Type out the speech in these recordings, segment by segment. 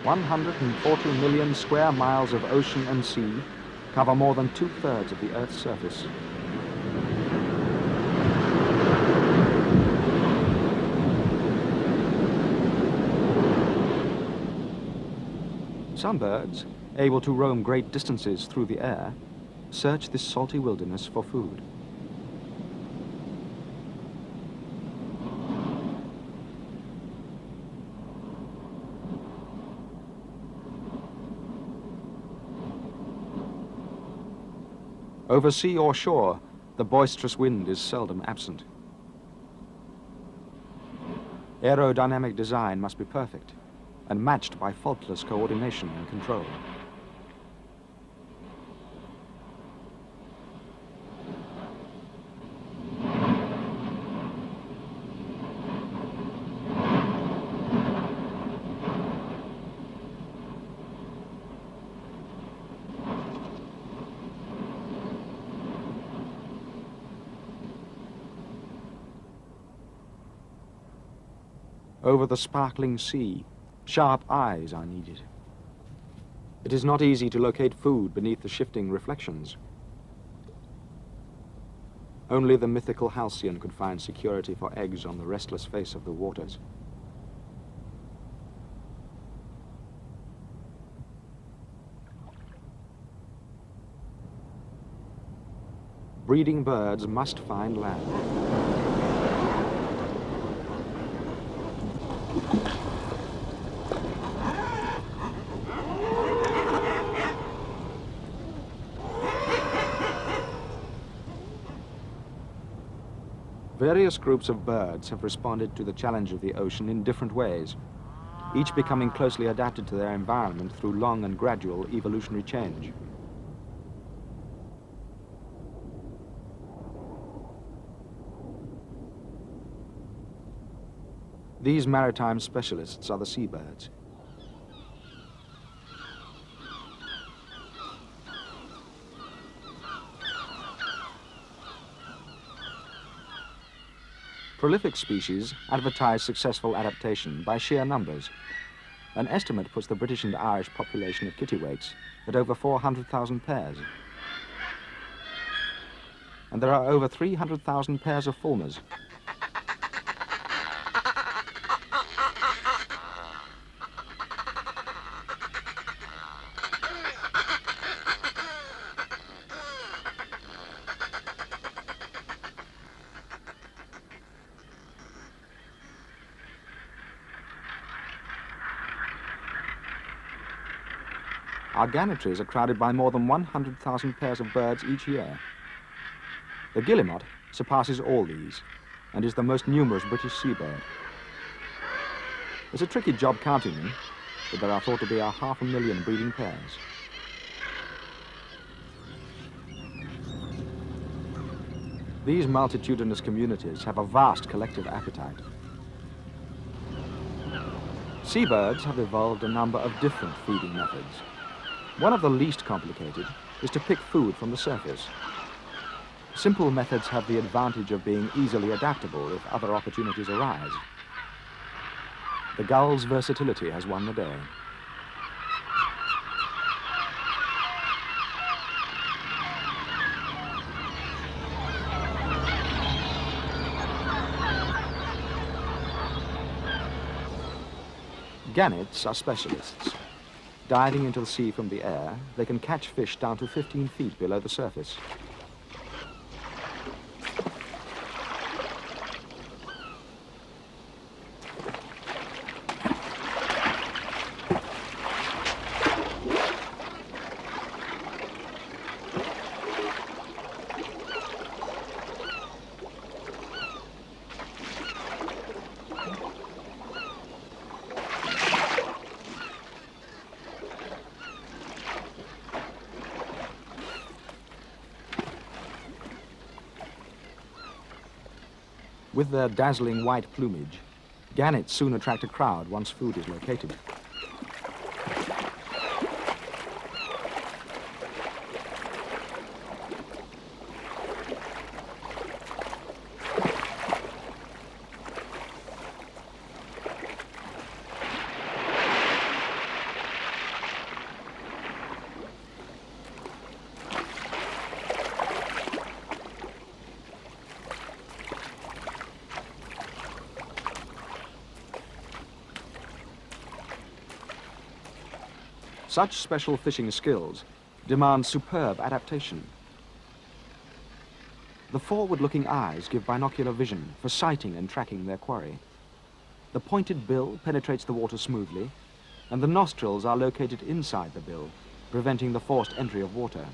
140 million square miles of ocean and sea cover more than 2/3 of the Earth's surface. Some birds, able to roam great distances through the air, search this salty wilderness for food. Over sea or shore, the boisterous wind is seldom absent. Aerodynamic design must be perfect and matched by faultless coordination and control. Over the sparkling sea, sharp eyes are needed. It is not easy to locate food beneath the shifting reflections. Only the mythical halcyon could find security for eggs on the restless face of the waters. Breeding birds must find land. Various groups of birds have responded to the challenge of the ocean in different ways, each becoming closely adapted to their environment through long and gradual evolutionary change. These maritime specialists are the seabirds. Prolific species advertise successful adaptation by sheer numbers. An estimate puts the British and Irish population of kittiwakes at over 400,000 pairs. And there are over 300,000 pairs of fulmars. Our gannetries are crowded by more than 100,000 pairs of birds each year. The guillemot surpasses all these and is the most numerous British seabird. It's a tricky job counting them, but there are thought to be 500,000 breeding pairs. These multitudinous communities have a vast collective appetite. Seabirds have evolved a number of different feeding methods. One of the least complicated is to pick food from the surface. Simple methods have the advantage of being easily adaptable if other opportunities arise. The gull's versatility has won the day. Gannets are specialists. Diving into the sea from the air, they can catch fish down to 15 feet below the surface. With their dazzling white plumage, gannets soon attract a crowd once food is located. Such special fishing skills demand superb adaptation. The forward-looking eyes give binocular vision for sighting and tracking their quarry. The pointed bill penetrates the water smoothly, and the nostrils are located inside the bill, preventing the forced entry of water.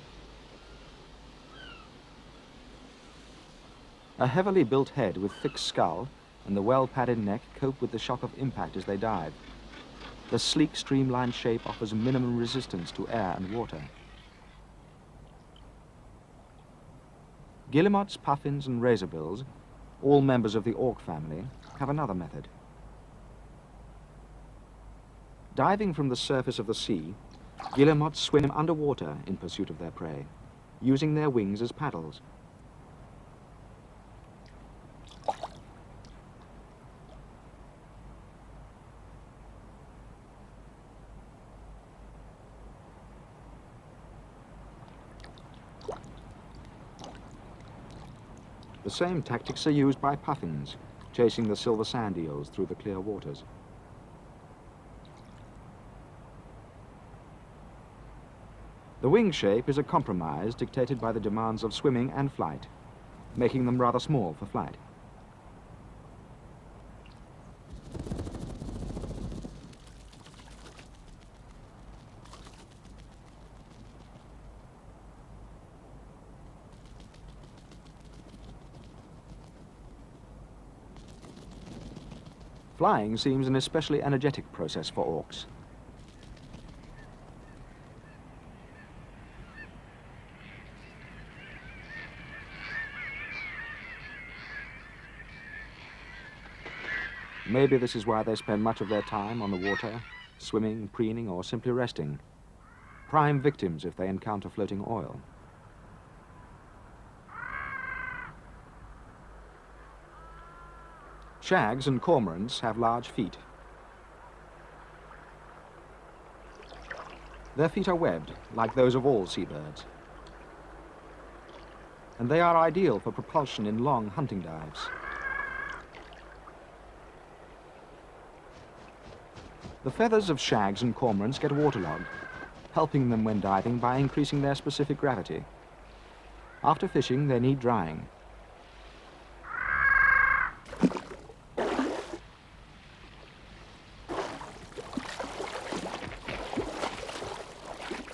A heavily built head with thick skull and the well-padded neck cope with the shock of impact as they dive. The sleek, streamlined shape offers minimum resistance to air and water. Guillemots, puffins, and razorbills, all members of the auk family, have another method. Diving from the surface of the sea, guillemots swim underwater in pursuit of their prey, using their wings as paddles. The same tactics are used by puffins, chasing the silver sand eels through the clear waters. The wing shape is a compromise dictated by the demands of swimming and flight, making them rather small for flight. Flying seems an especially energetic process for auks. Maybe this is why they spend much of their time on the water, swimming, preening, or simply resting. Prime victims if they encounter floating oil. Shags and cormorants have large feet. Their feet are webbed, like those of all seabirds. And they are ideal for propulsion in long hunting dives. The feathers of shags and cormorants get waterlogged, helping them when diving by increasing their specific gravity. After fishing, they need drying.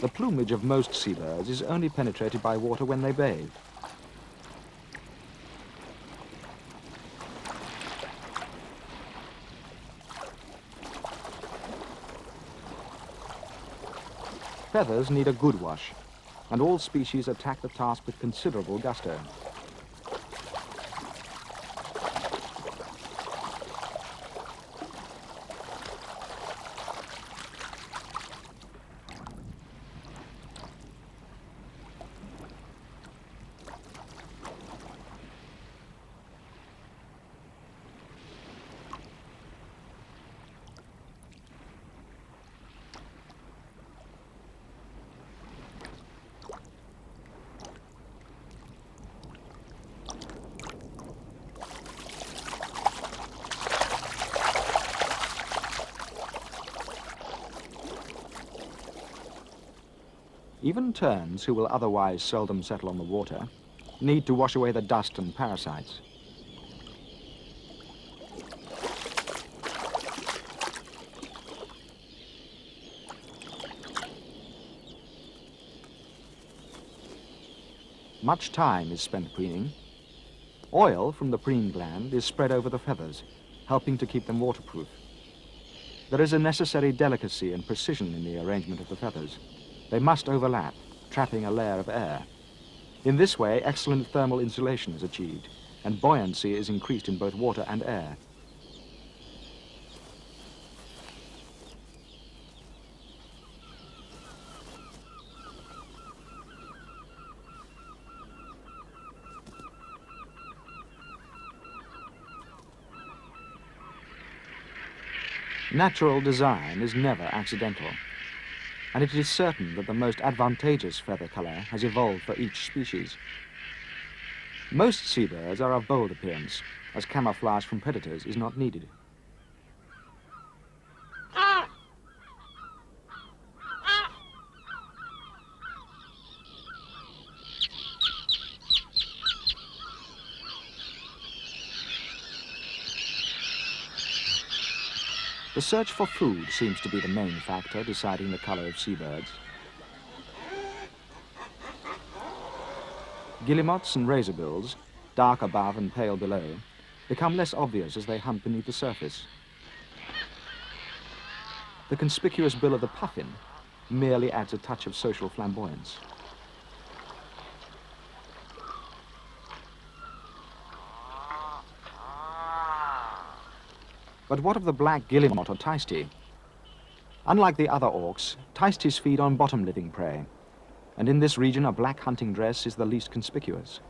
The plumage of most seabirds is only penetrated by water when they bathe. Feathers need a good wash, and all species attack the task with considerable gusto. Even terns, who will otherwise seldom settle on the water, need to wash away the dust and parasites. Much time is spent preening. Oil from the preen gland is spread over the feathers, helping to keep them waterproof. There is a necessary delicacy and precision in the arrangement of the feathers. They must overlap, trapping a layer of air. In this way, excellent thermal insulation is achieved, and buoyancy is increased in both water and air. Natural design is never accidental, and it is certain that the most advantageous feather color has evolved for each species. Most seabirds are of bold appearance, as camouflage from predators is not needed. The search for food seems to be the main factor deciding the color of seabirds. Guillemots and razorbills, dark above and pale below, become less obvious as they hunt beneath the surface. The conspicuous bill of the puffin merely adds a touch of social flamboyance. But what of the black guillemot or taisty? Unlike the other auks, taisties feed on bottom-living prey, and in this region a black hunting dress is the least conspicuous.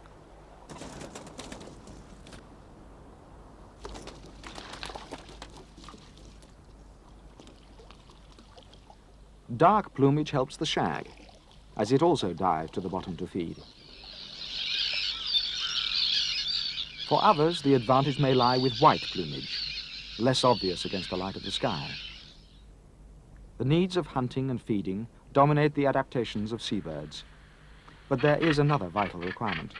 Dark plumage helps the shag, as it also dives to the bottom to feed. For others, the advantage may lie with white plumage, less obvious against the light of the sky. The needs of hunting and feeding dominate the adaptations of seabirds, but there is another vital requirement.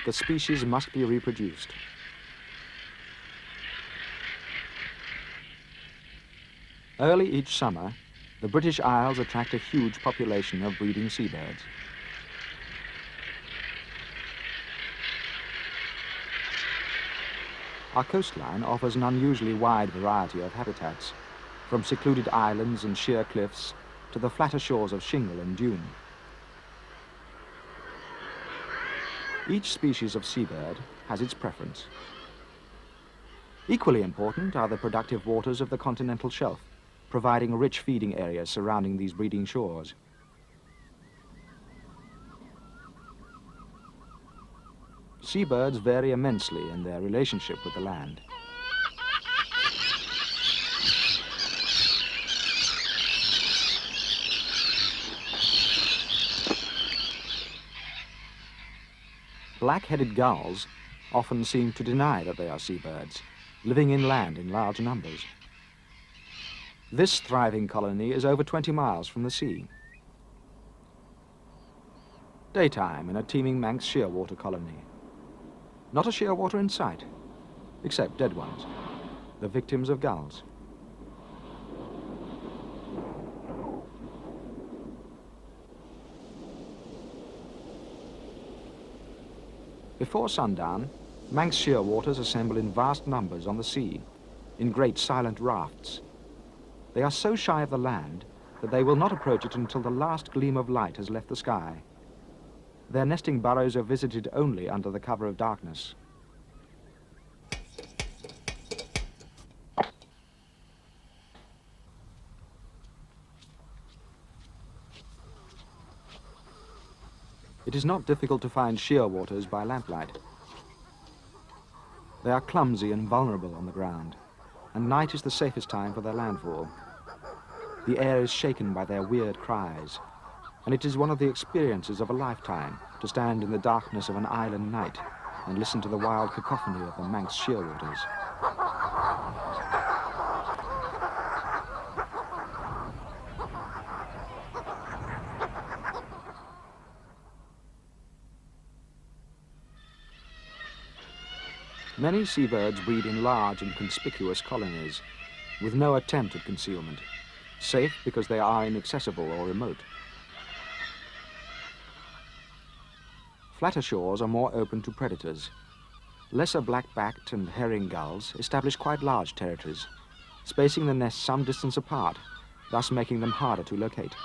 The species must be reproduced. Early each summer, the British Isles attract a huge population of breeding seabirds. Our coastline offers an unusually wide variety of habitats, from secluded islands and sheer cliffs to the flatter shores of shingle and dune. Each species of seabird has its preference. Equally important are the productive waters of the continental shelf, providing rich feeding areas surrounding these breeding shores. Seabirds vary immensely in their relationship with the land. Black-headed gulls often seem to deny that they are seabirds, living inland in large numbers. This thriving colony is over 20 miles from the sea. Daytime in a teeming Manx shearwater colony. Not a shearwater in sight, except dead ones, the victims of gulls. Before sundown, Manx shearwaters assemble in vast numbers on the sea, in great silent rafts. They are so shy of the land that they will not approach it until the last gleam of light has left the sky. Their nesting burrows are visited only under the cover of darkness. It is not difficult to find shearwaters by lamplight. They are clumsy and vulnerable on the ground, and night is the safest time for their landfall. The air is shaken by their weird cries, and it is one of the experiences of a lifetime to stand in the darkness of an island night and listen to the wild cacophony of the Manx shearwaters. Many seabirds breed in large and conspicuous colonies, with no attempt at concealment, safe because they are inaccessible or remote. Flatter shores are more open to predators. Lesser black-backed and herring gulls establish quite large territories, spacing the nests some distance apart, thus making them harder to locate.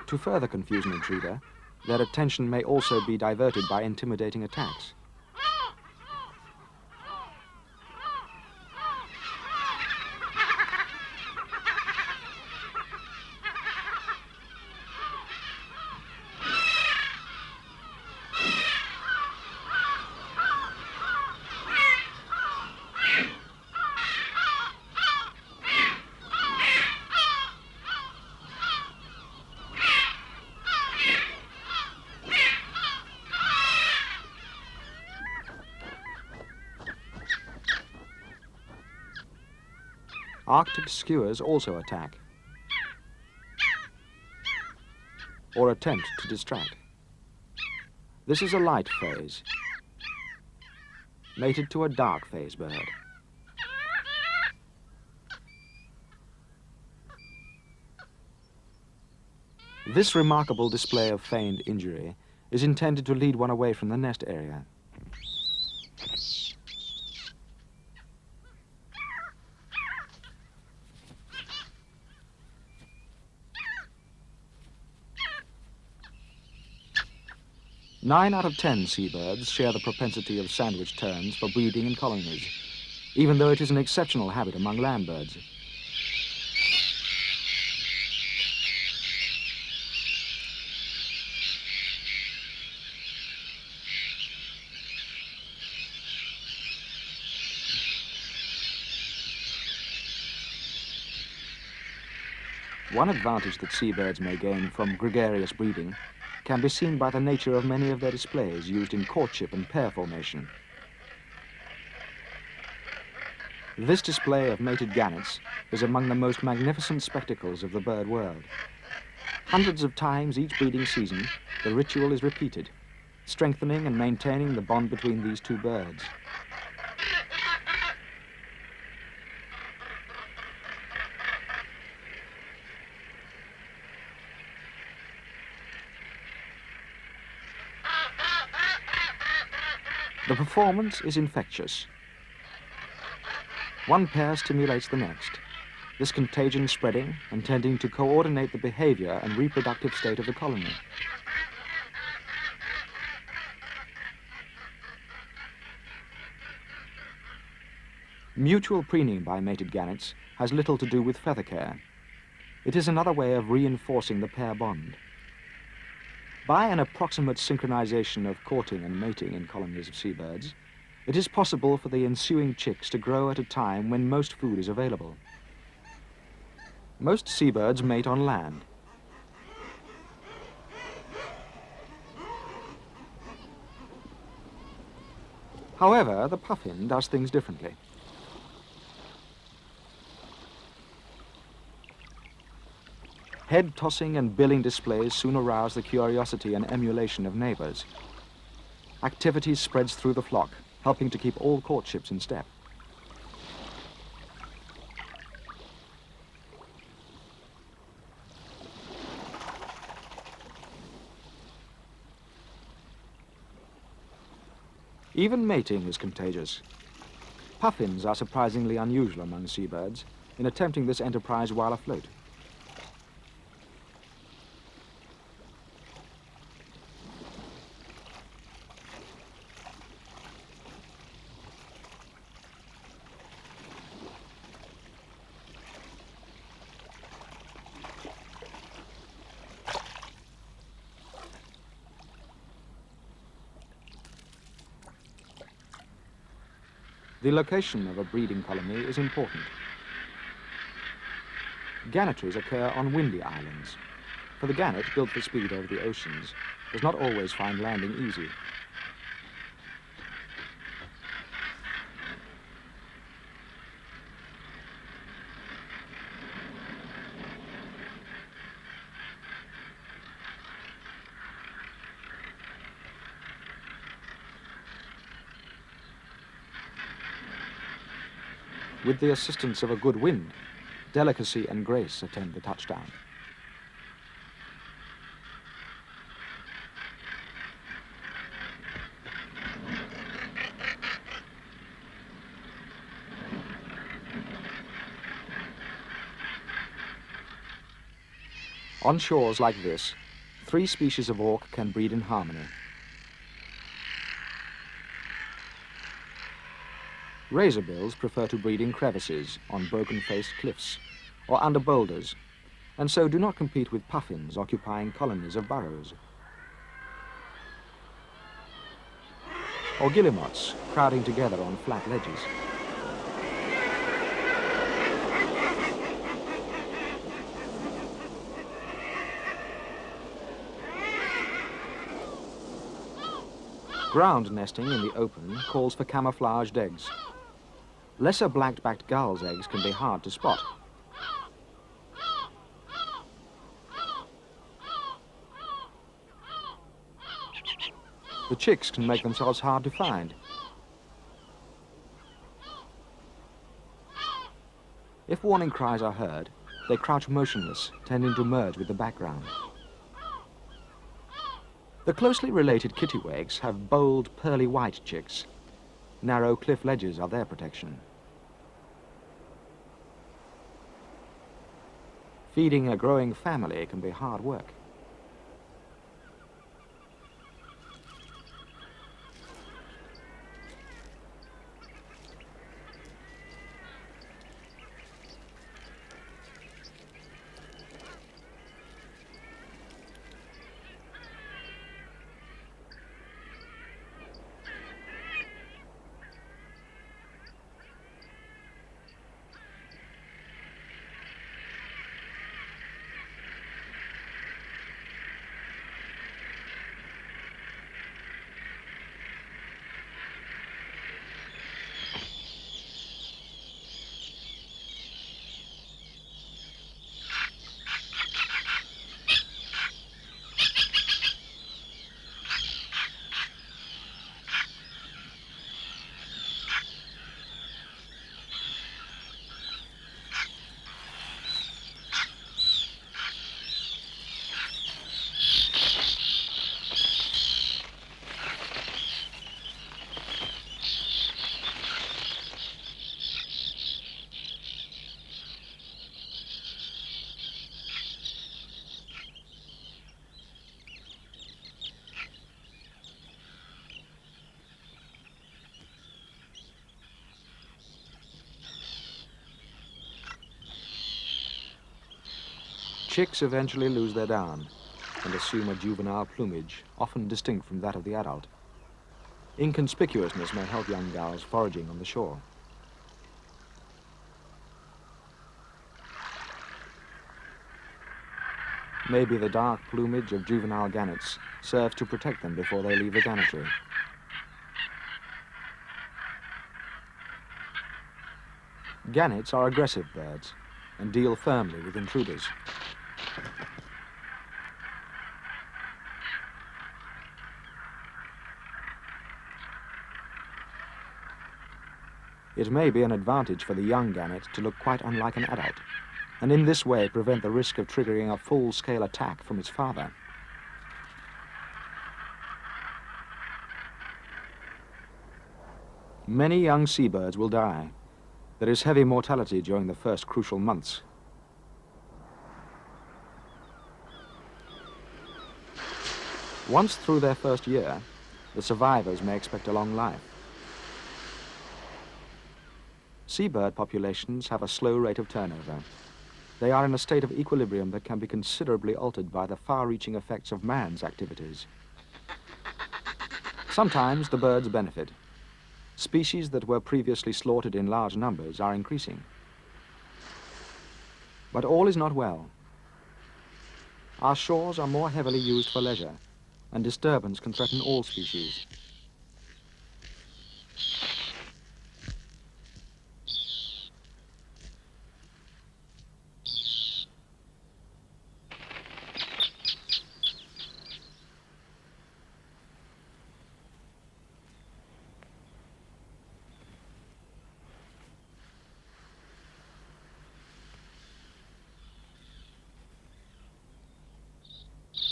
To further confuse an intruder, their attention may also be diverted by intimidating attacks. Arctic skuas also attack, or attempt to distract. This is a light phase, mated to a dark phase bird. This remarkable display of feigned injury is intended to lead one away from the nest area. Nine out of 10 seabirds share the propensity of sandwich terns for breeding in colonies, even though it is an exceptional habit among land birds. One advantage that seabirds may gain from gregarious breeding can be seen by the nature of many of their displays used in courtship and pair formation. This display of mated gannets is among the most magnificent spectacles of the bird world. Hundreds of times each breeding season, the ritual is repeated, strengthening and maintaining the bond between these two birds. The performance is infectious. One pair stimulates the next, this contagion spreading and tending to coordinate the behavior and reproductive state of the colony. Mutual preening by mated gannets has little to do with feather care. It is another way of reinforcing the pair bond. By an approximate synchronization of courting and mating in colonies of seabirds, it is possible for the ensuing chicks to grow at a time when most food is available. Most seabirds mate on land. However, the puffin does things differently. Head tossing and billing displays soon arouse the curiosity and emulation of neighbors. Activity spreads through the flock, helping to keep all courtships in step. Even mating is contagious. Puffins are surprisingly unusual among seabirds in attempting this enterprise while afloat. The location of a breeding colony is important. Gannetries occur on windy islands, for the gannet, built for speed over the oceans, does not always find landing easy. With the assistance of a good wind, delicacy and grace attend the touchdown. On shores like this, 3 species of auk can breed in harmony. Razorbills prefer to breed in crevices, on broken-faced cliffs, or under boulders, and so do not compete with puffins occupying colonies of burrows. Or guillemots crowding together on flat ledges. Ground nesting in the open calls for camouflaged eggs. Lesser black-backed gulls' eggs can be hard to spot. The chicks can make themselves hard to find. If warning cries are heard, they crouch motionless, tending to merge with the background. The closely related kittiwakes have bold, pearly white chicks. Narrow cliff ledges are their protection. Feeding a growing family can be hard work. Chicks eventually lose their down and assume a juvenile plumage, often distinct from that of the adult. Inconspicuousness may help young gulls foraging on the shore. Maybe the dark plumage of juvenile gannets serves to protect them before they leave the gannetry. Gannets are aggressive birds and deal firmly with intruders. It may be an advantage for the young gannet to look quite unlike an adult, and in this way prevent the risk of triggering a full-scale attack from its father. Many young seabirds will die. There is heavy mortality during the first crucial months. Once through their first year, the survivors may expect a long life. Seabird populations have a slow rate of turnover. They are in a state of equilibrium that can be considerably altered by the far-reaching effects of man's activities. Sometimes the birds benefit. Species that were previously slaughtered in large numbers are increasing. But all is not well. Our shores are more heavily used for leisure, and disturbance can threaten all species.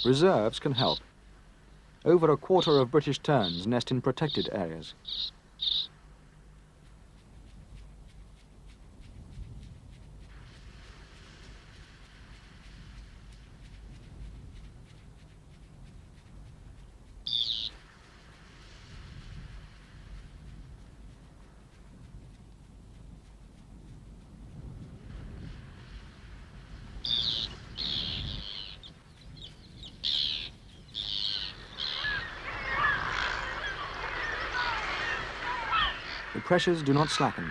Reserves can help. Over a quarter of British terns nest in protected areas. The pressures do not slacken.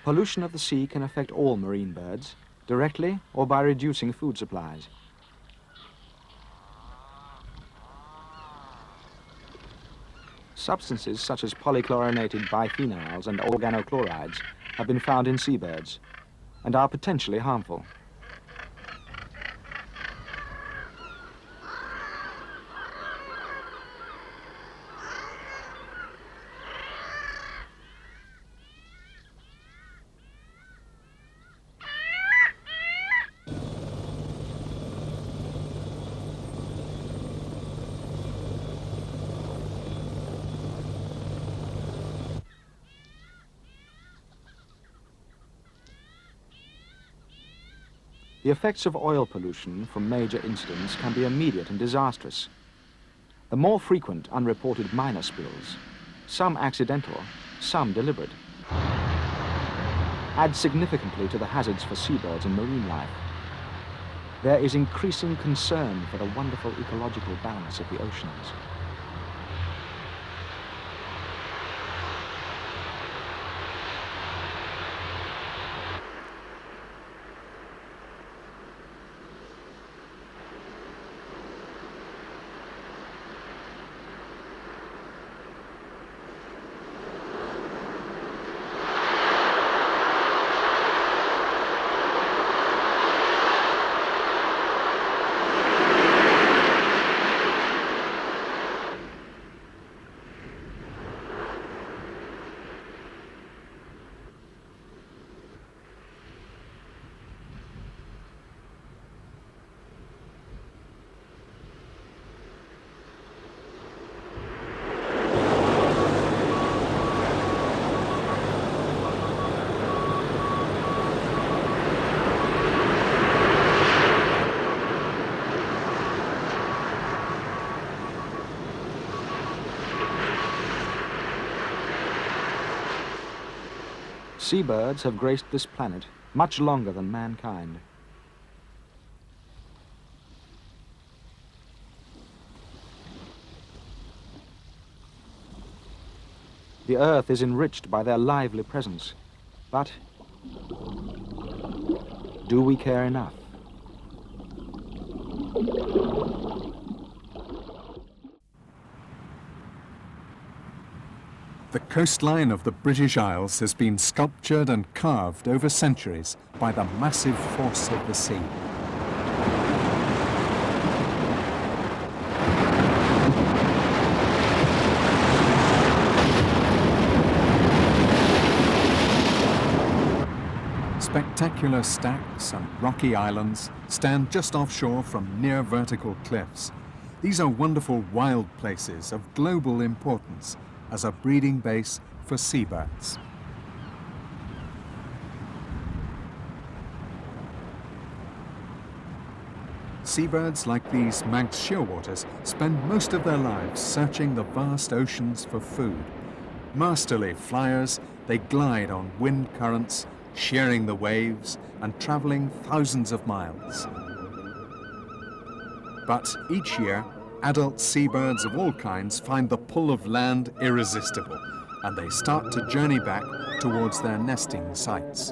Pollution of the sea can affect all marine birds, directly or by reducing food supplies. Substances such as polychlorinated biphenyls and organochlorides have been found in seabirds and are potentially harmful. The effects of oil pollution from major incidents can be immediate and disastrous. The more frequent unreported minor spills, some accidental, some deliberate, add significantly to the hazards for seabirds and marine life. There is increasing concern for the wonderful ecological balance of the oceans. Seabirds have graced this planet much longer than mankind. The Earth is enriched by their lively presence, but do we care enough? The coastline of the British Isles has been sculptured and carved over centuries by the massive force of the sea. Spectacular stacks and rocky islands stand just offshore from near vertical cliffs. These are wonderful wild places of global importance as a breeding base for seabirds. Seabirds like these Manx shearwaters spend most of their lives searching the vast oceans for food. Masterly flyers, they glide on wind currents, shearing the waves and traveling thousands of miles. But each year, adult seabirds of all kinds find the pull of land irresistible, and they start to journey back towards their nesting sites.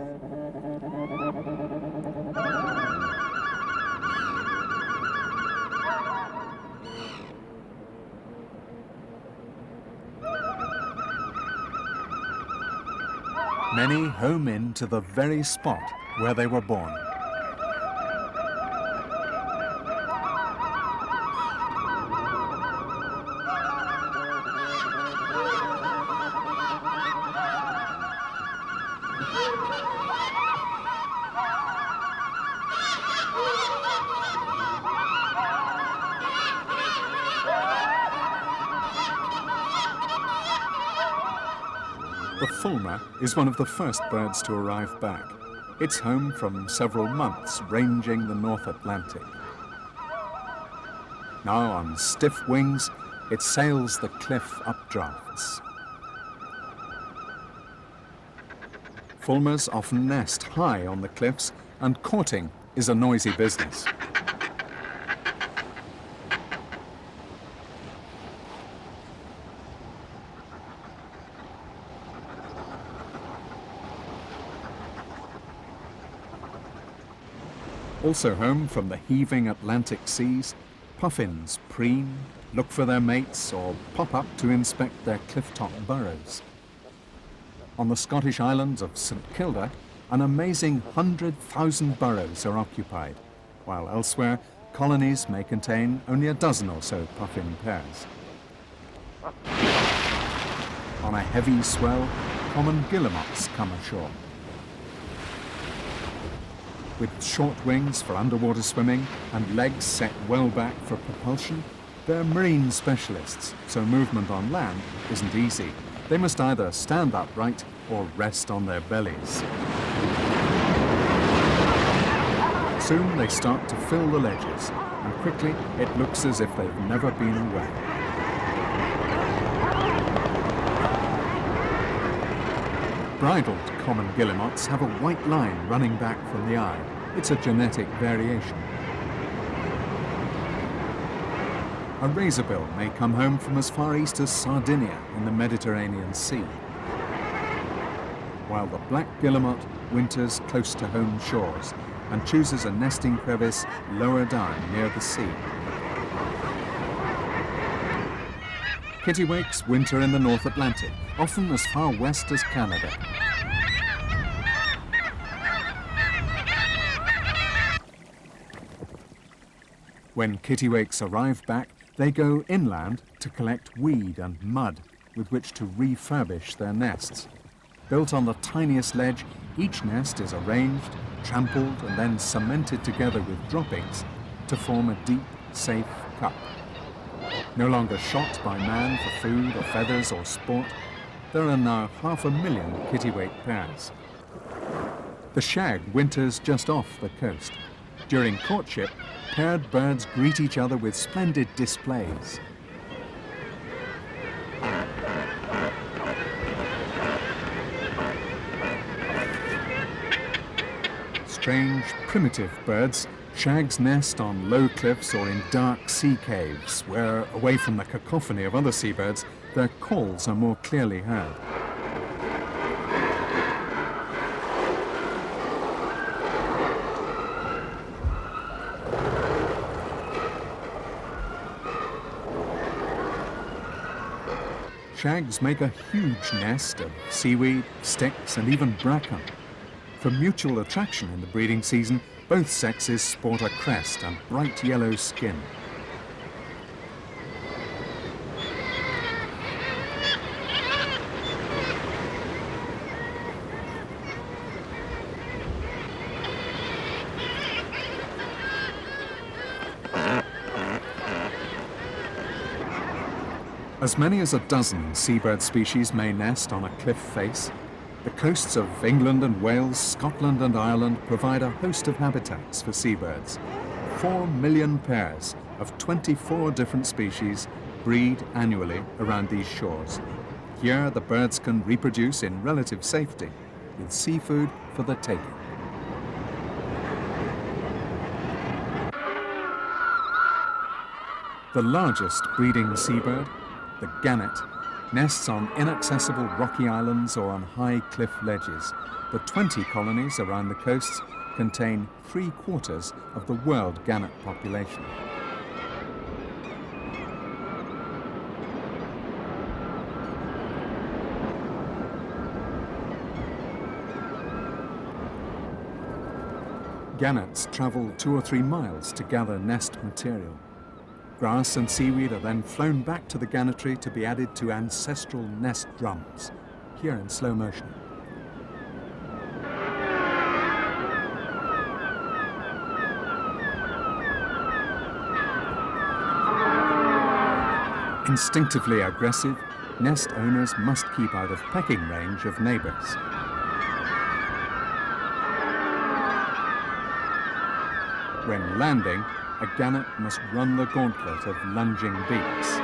Many home in to the very spot where they were born. The fulmar is one of the first birds to arrive back. It's home from several months, ranging the North Atlantic. Now on stiff wings, it sails the cliff updrafts. Fulmars often nest high on the cliffs, and courting is a noisy business. Also home from the heaving Atlantic seas, puffins preen, look for their mates, or pop up to inspect their cliff-top burrows. On the Scottish islands of St Kilda, an amazing 100,000 burrows are occupied, while elsewhere, colonies may contain only a dozen or so puffin pairs. On a heavy swell, common guillemots come ashore. With short wings for underwater swimming and legs set well back for propulsion, they're marine specialists, so movement on land isn't easy. They must either stand upright or rest on their bellies. Soon they start to fill the ledges, and quickly it looks as if they've never been away. Bridled common guillemots have a white line running back from the eye. It's a genetic variation. A razorbill may come home from as far east as Sardinia in the Mediterranean Sea, while the black guillemot winters close to home shores and chooses a nesting crevice lower down near the sea. Kittiwakes winter in the North Atlantic, often as far west as Canada. When kittiwakes arrive back, they go inland to collect weed and mud with which to refurbish their nests. Built on the tiniest ledge, each nest is arranged, trampled, and then cemented together with droppings to form a deep, safe cup. No longer shot by man for food or feathers or sport, there are now 500,000 kittiwake pairs. The shag winters just off the coast. During courtship, paired birds greet each other with splendid displays. Strange, primitive birds, shags nest on low cliffs or in dark sea caves, where, away from the cacophony of other seabirds, their calls are more clearly heard. Shags make a huge nest of seaweed, sticks, and even bracken. For mutual attraction in the breeding season, both sexes sport a crest and bright yellow skin. As many as a dozen seabird species may nest on a cliff face. The coasts of England and Wales, Scotland and Ireland provide a host of habitats for seabirds. 4 million pairs of 24 different species breed annually around these shores. Here, the birds can reproduce in relative safety, with seafood for the taking. The largest breeding seabird, the gannet, nests on inaccessible rocky islands or on high cliff ledges. The 20 colonies around the coasts contain 3/4 of the world gannet population. Gannets travel 2 or 3 miles to gather nest material. Grass and seaweed are then flown back to the gannetry to be added to ancestral nest drums, here in slow motion. Instinctively aggressive, nest owners must keep out of pecking range of neighbors. When landing, a gannet must run the gauntlet of lunging beaks.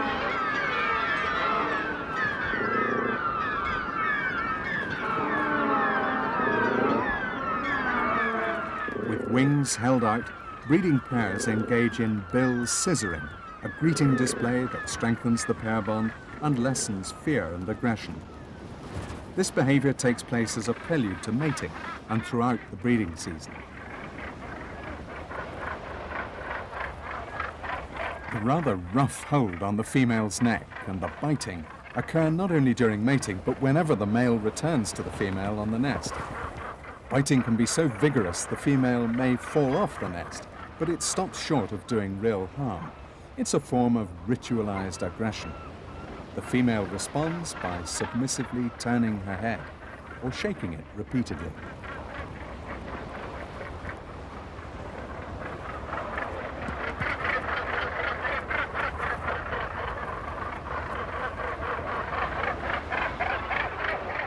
With wings held out, breeding pairs engage in bill scissoring, a greeting display that strengthens the pair bond and lessens fear and aggression. This behavior takes place as a prelude to mating and throughout the breeding season. The rather rough hold on the female's neck and the biting occur not only during mating, but whenever the male returns to the female on the nest. Biting can be so vigorous the female may fall off the nest, but it stops short of doing real harm. It's a form of ritualized aggression. The female responds by submissively turning her head or shaking it repeatedly.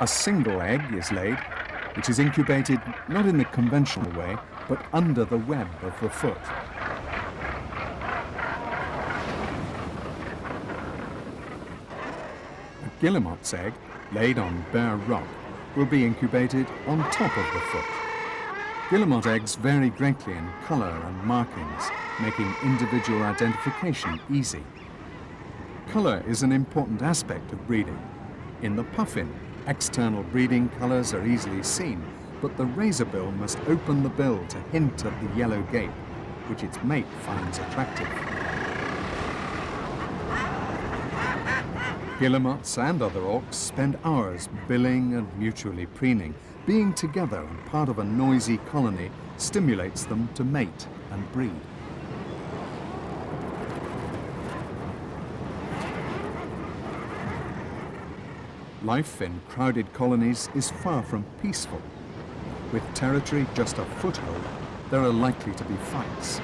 A single egg is laid, which is incubated not in the conventional way, but under the web of the foot. A guillemot's egg, laid on bare rock, will be incubated on top of the foot. Guillemot eggs vary greatly in colour and markings, making individual identification easy. Colour is an important aspect of breeding. In the puffin, external breeding colours are easily seen, but the razorbill must open the bill to hint at the yellow gape, which its mate finds attractive. Guillemots and other auks spend hours billing and mutually preening. Being together and part of a noisy colony stimulates them to mate and breed. Life in crowded colonies is far from peaceful. With territory just a foothold, there are likely to be fights.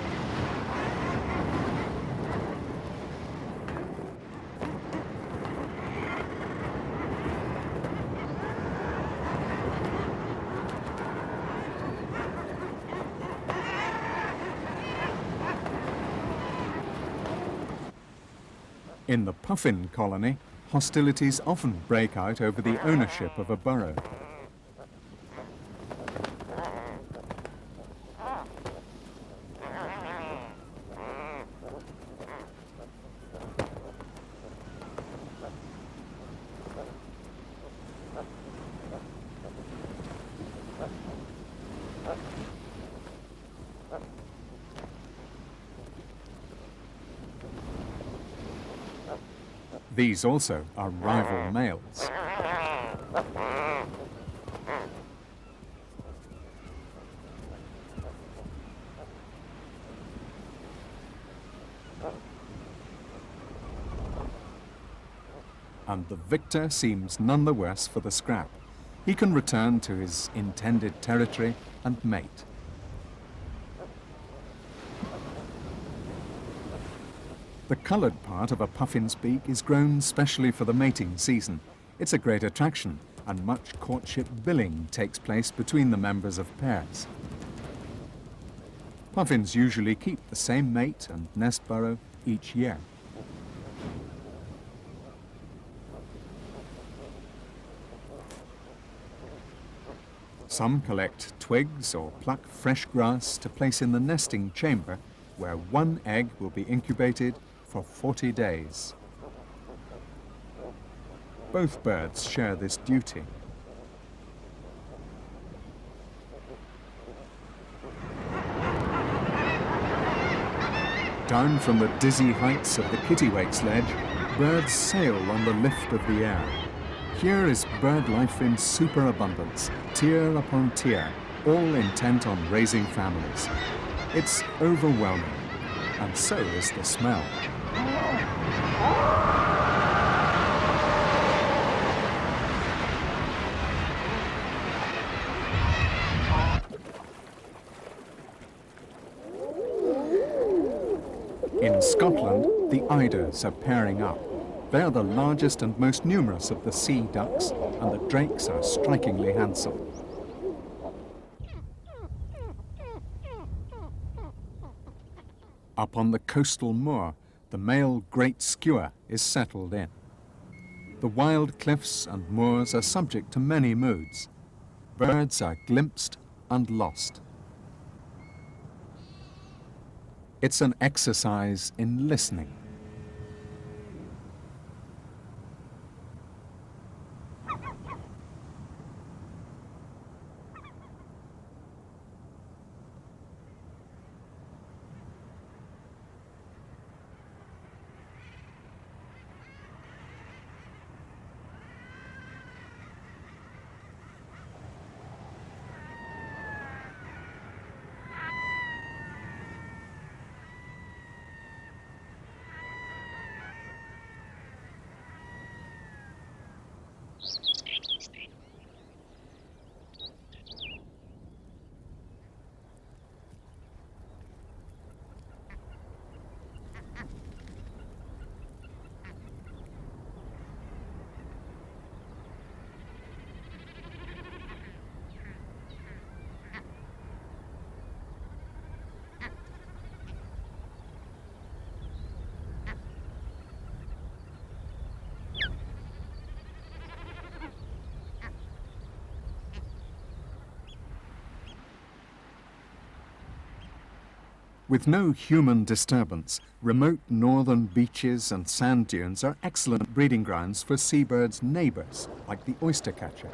In the puffin colony, hostilities often break out over the ownership of a burrow. These also are rival males. And the victor seems none the worse for the scrap. He can return to his intended territory and mate. The coloured part of a puffin's beak is grown specially for the mating season. It's a great attraction, and much courtship billing takes place between the members of pairs. Puffins usually keep the same mate and nest burrow each year. Some collect twigs or pluck fresh grass to place in the nesting chamber, where one egg will be incubated for 40 days. Both birds share this duty. Down from the dizzy heights of the kittiwake ledge, birds sail on the lift of the air. Here is bird life in superabundance, tier upon tier, all intent on raising families. It's overwhelming, and so is the smell. In Scotland, the eiders are pairing up. They are the largest and most numerous of the sea ducks, and the drakes are strikingly handsome. Up on the coastal moor, the male great skua is settled in. The wild cliffs and moors are subject to many moods. Birds are glimpsed and lost. It's an exercise in listening. With no human disturbance, remote northern beaches and sand dunes are excellent breeding grounds for seabirds' neighbours, like the oystercatcher.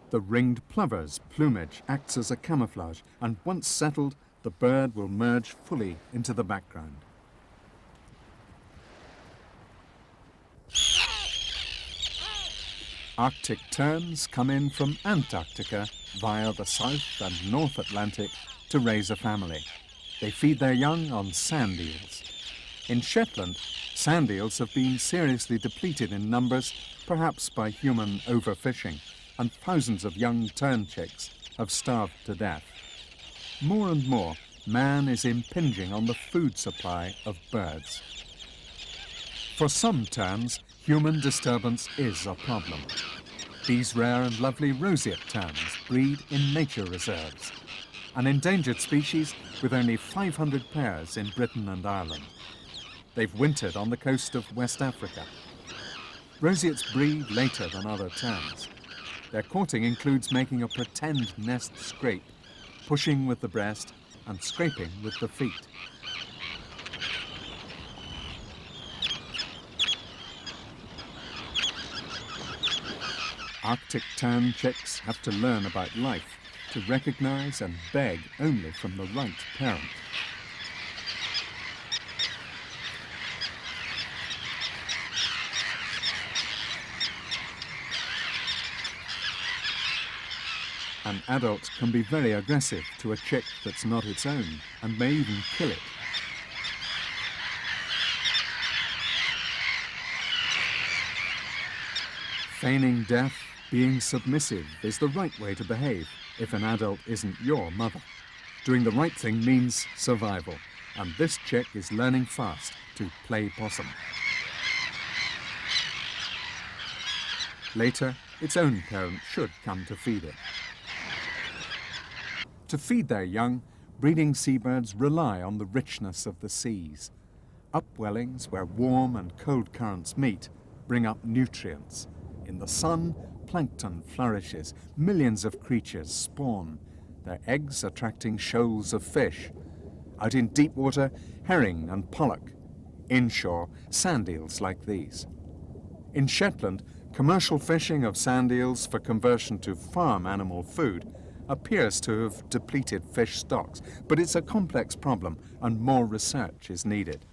The ringed plover's plumage acts as a camouflage, and once settled, the bird will merge fully into the background. Arctic terns come in from Antarctica via the South and North Atlantic to raise a family. They feed their young on sand eels. In Shetland, sand eels have been seriously depleted in numbers, perhaps by human overfishing, and thousands of young tern chicks have starved to death. More and more, man is impinging on the food supply of birds. For some terns, human disturbance is a problem. These rare and lovely roseate terns breed in nature reserves, an endangered species with only 500 pairs in Britain and Ireland. They've wintered on the coast of West Africa. Roseates breed later than other terns. Their courting includes making a pretend nest scrape, pushing with the breast and scraping with the feet. Arctic tern chicks have to learn about life, to recognize and beg only from the right parent. An adult can be very aggressive to a chick that's not its own, and may even kill it. Feigning death, being submissive, is the right way to behave if an adult isn't your mother. Doing the right thing means survival, and this chick is learning fast to play possum. Later, its own parent should come to feed it. To feed their young, breeding seabirds rely on the richness of the seas. Upwellings where warm and cold currents meet bring up nutrients. In the sun, plankton flourishes, millions of creatures spawn, their eggs attracting shoals of fish. Out in deep water, herring and pollock. Inshore, sand eels like these. In Shetland, commercial fishing of sand eels for conversion to farm animal food appears to have depleted fish stocks, but it's a complex problem and more research is needed.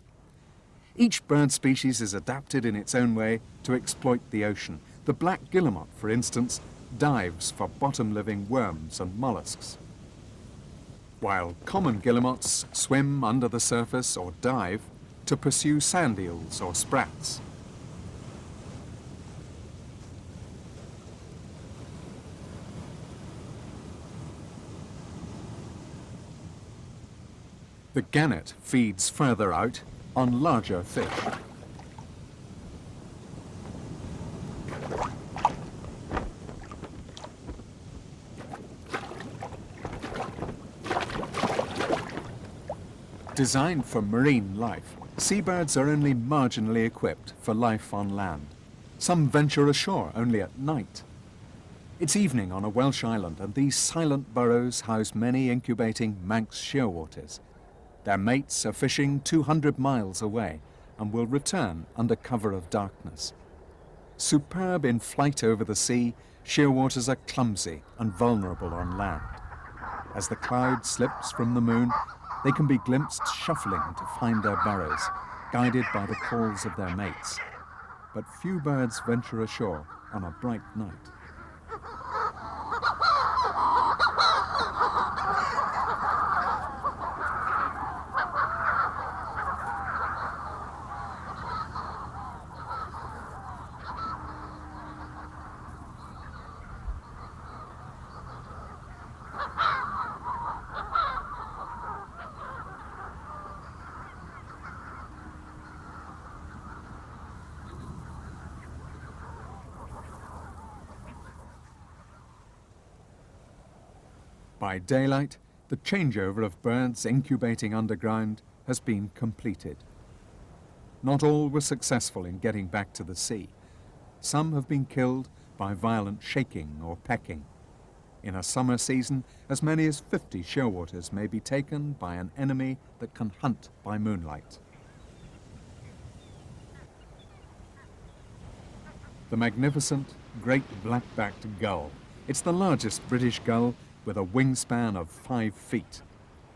Each bird species is adapted in its own way to exploit the ocean. The black guillemot, for instance, dives for bottom-living worms and mollusks, while common guillemots swim under the surface or dive to pursue sand eels or sprats. The gannet feeds further out on larger fish. Designed for marine life, seabirds are only marginally equipped for life on land. Some venture ashore only at night. It's evening on a Welsh island, and these silent burrows house many incubating Manx shearwaters. Their mates are fishing 200 miles away and will return under cover of darkness. Superb in flight over the sea, shearwaters are clumsy and vulnerable on land. As the cloud slips from the moon, they can be glimpsed shuffling to find their burrows, guided by the calls of their mates. But few birds venture ashore on a bright night. By daylight, the changeover of birds incubating underground has been completed. Not all were successful in getting back to the sea. Some have been killed by violent shaking or pecking. In a summer season, as many as 50 shearwaters may be taken by an enemy that can hunt by moonlight. The magnificent great black-backed gull. It's the largest British gull with a wingspan of 5 feet.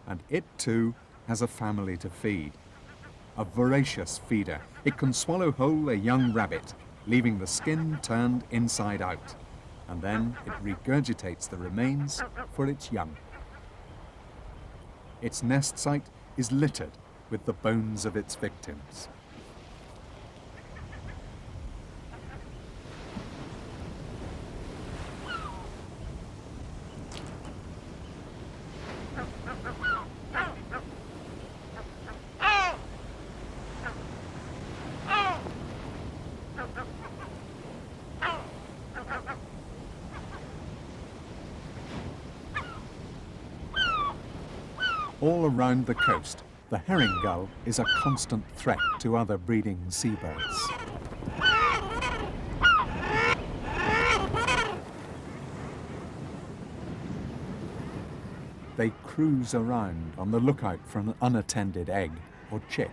And it too has a family to feed. A voracious feeder. It can swallow whole a young rabbit, leaving the skin turned inside out. And then it regurgitates the remains for its young. Its nest site is littered with the bones of its victims. All around the coast, the herring gull is a constant threat to other breeding seabirds. They cruise around on the lookout for an unattended egg or chick.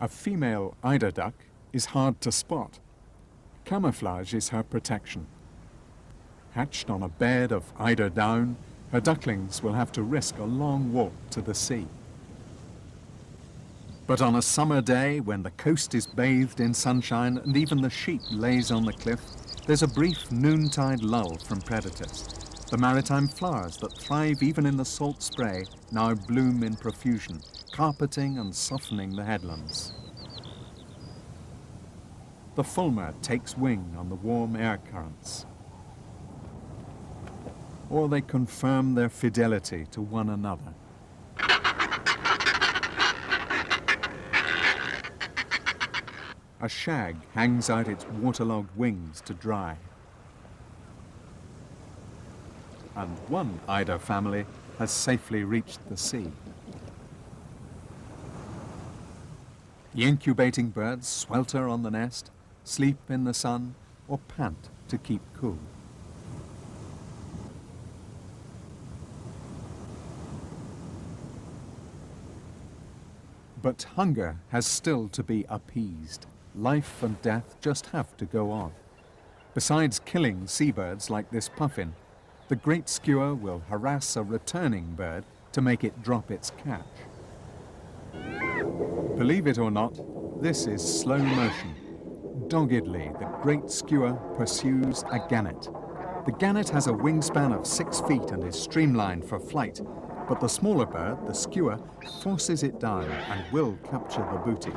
A female eider duck is hard to spot. Camouflage is her protection. Hatched on a bed of eider down, her ducklings will have to risk a long walk to the sea. But on a summer day, when the coast is bathed in sunshine and even the sheep lays on the cliff, there's a brief noontide lull from predators. The maritime flowers that thrive even in the salt spray now bloom in profusion, carpeting and softening the headlands. The fulmar takes wing on the warm air currents. Or they confirm their fidelity to one another. A shag hangs out its waterlogged wings to dry. And one eider family has safely reached the sea. The incubating birds swelter on the nest, sleep in the sun, or pant to keep cool. But hunger has still to be appeased. Life and death just have to go on. Besides killing seabirds like this puffin, the great skua will harass a returning bird to make it drop its catch. Believe it or not, this is slow motion. Doggedly, the great skua pursues a gannet. The gannet has a wingspan of 6 feet and is streamlined for flight, but the smaller bird, the skua, forces it down and will capture the booty.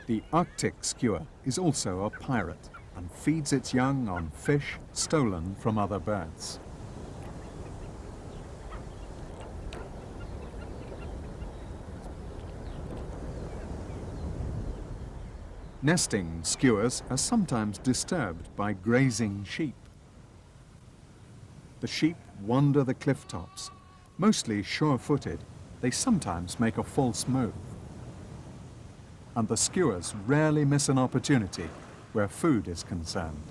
The Arctic skua is also a pirate and feeds its young on fish stolen from other birds. Nesting skuas are sometimes disturbed by grazing sheep. The sheep wander the cliff tops. Mostly sure-footed, they sometimes make a false move. And the skuas rarely miss an opportunity where food is concerned.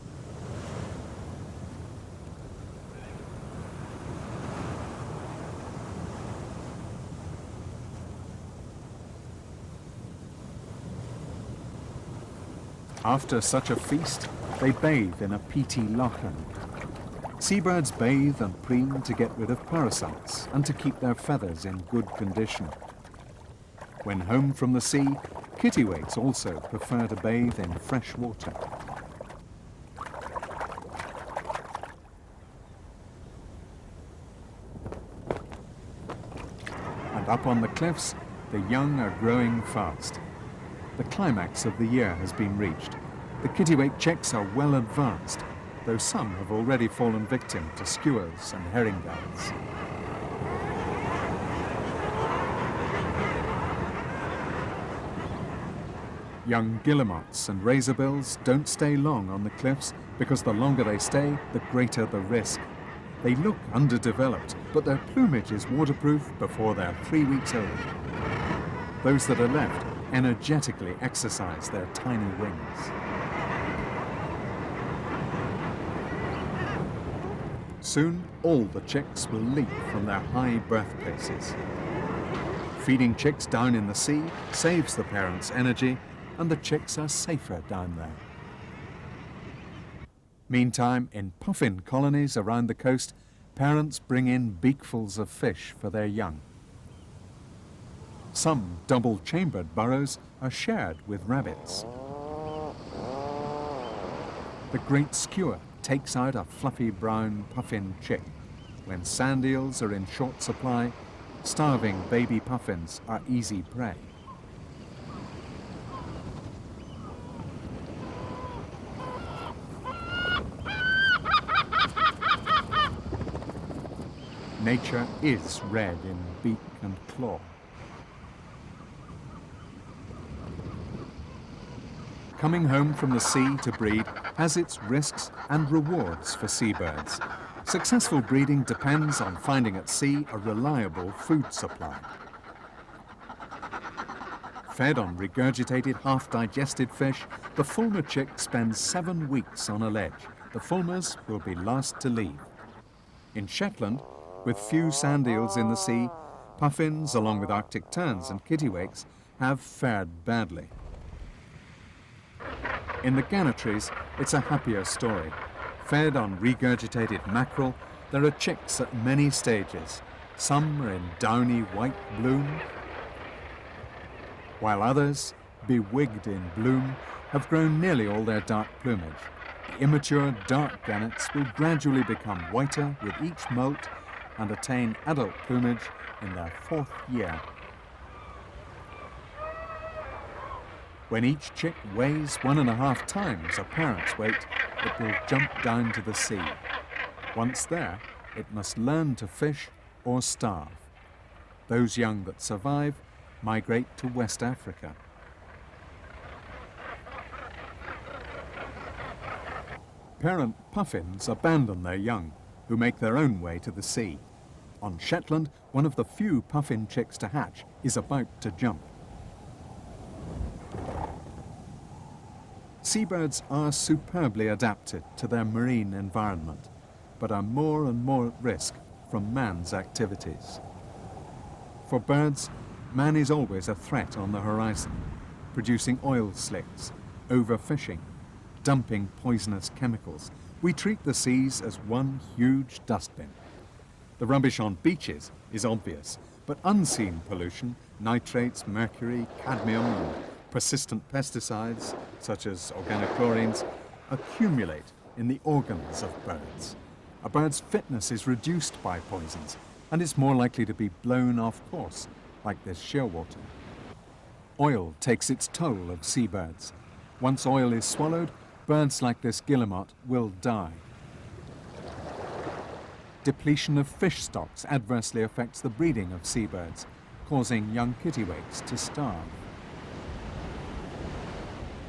After such a feast, they bathe in a peaty lochen. Seabirds bathe and preen to get rid of parasites and to keep their feathers in good condition. When home from the sea, kittiwakes also prefer to bathe in fresh water. And up on the cliffs, the young are growing fast. The climax of the year has been reached. The kittiwake chicks are well advanced, though some have already fallen victim to skuas and herring gulls. Young guillemots and razorbills don't stay long on the cliffs because the longer they stay, the greater the risk. They look underdeveloped, but their plumage is waterproof before they're 3 weeks old. Those that are left energetically exercise their tiny wings. Soon, all the chicks will leap from their high birthplaces. Feeding chicks down in the sea saves the parents' energy, and the chicks are safer down there. Meantime, in puffin colonies around the coast, parents bring in beakfuls of fish for their young. Some double-chambered burrows are shared with rabbits. The great skua takes out a fluffy brown puffin chick. When sand eels are in short supply, starving baby puffins are easy prey. Nature is red in beak and claw. Coming home from the sea to breed has its risks and rewards for seabirds. Successful breeding depends on finding at sea a reliable food supply. Fed on regurgitated, half-digested fish, the fulmar chick spends 7 weeks on a ledge. The fulmars will be last to leave. In Shetland, with few sand eels in the sea, puffins, along with Arctic terns and kittiwakes, have fared badly. In the Gannatries, it's a happier story. Fed on regurgitated mackerel, there are chicks at many stages. Some are in downy white bloom, while others, bewigged in bloom, have grown nearly all their dark plumage. The immature dark gannets will gradually become whiter with each molt and attain adult plumage in their 4th year. When each chick weighs 1.5 times a parent's weight, it will jump down to the sea. Once there, it must learn to fish or starve. Those young that survive migrate to West Africa. Parent puffins abandon their young, who make their own way to the sea. On Shetland, one of the few puffin chicks to hatch is about to jump. Seabirds are superbly adapted to their marine environment, but are more and more at risk from man's activities. For birds, man is always a threat on the horizon, producing oil slicks, overfishing, dumping poisonous chemicals. We treat the seas as one huge dustbin. The rubbish on beaches is obvious, but unseen pollution, nitrates, mercury, cadmium, and persistent pesticides, such as organochlorines, accumulate in the organs of birds. A bird's fitness is reduced by poisons, and is more likely to be blown off course, like this shearwater. Oil takes its toll of seabirds. Once oil is swallowed, birds like this guillemot will die. Depletion of fish stocks adversely affects the breeding of seabirds, causing young kittiwakes to starve.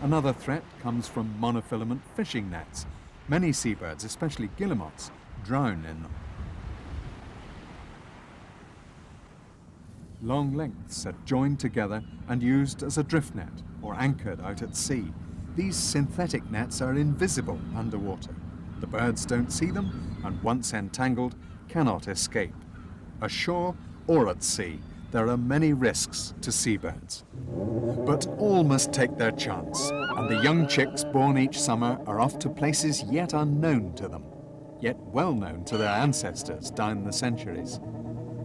Another threat comes from monofilament fishing nets. Many seabirds, especially guillemots, drown in them. Long lengths are joined together and used as a drift net or anchored out at sea. These synthetic nets are invisible underwater. The birds don't see them, and once entangled, cannot escape. Ashore or at sea, there are many risks to seabirds. But all must take their chance, and the young chicks born each summer are off to places yet unknown to them, yet well known to their ancestors down the centuries.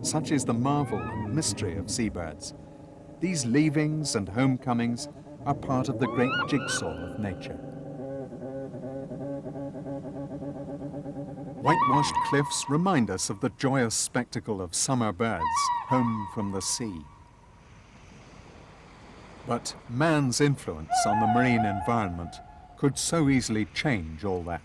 Such is the marvel and mystery of seabirds. These leavings and homecomings are part of the great jigsaw of nature. Whitewashed cliffs remind us of the joyous spectacle of summer birds home from the sea. But man's influence on the marine environment could so easily change all that.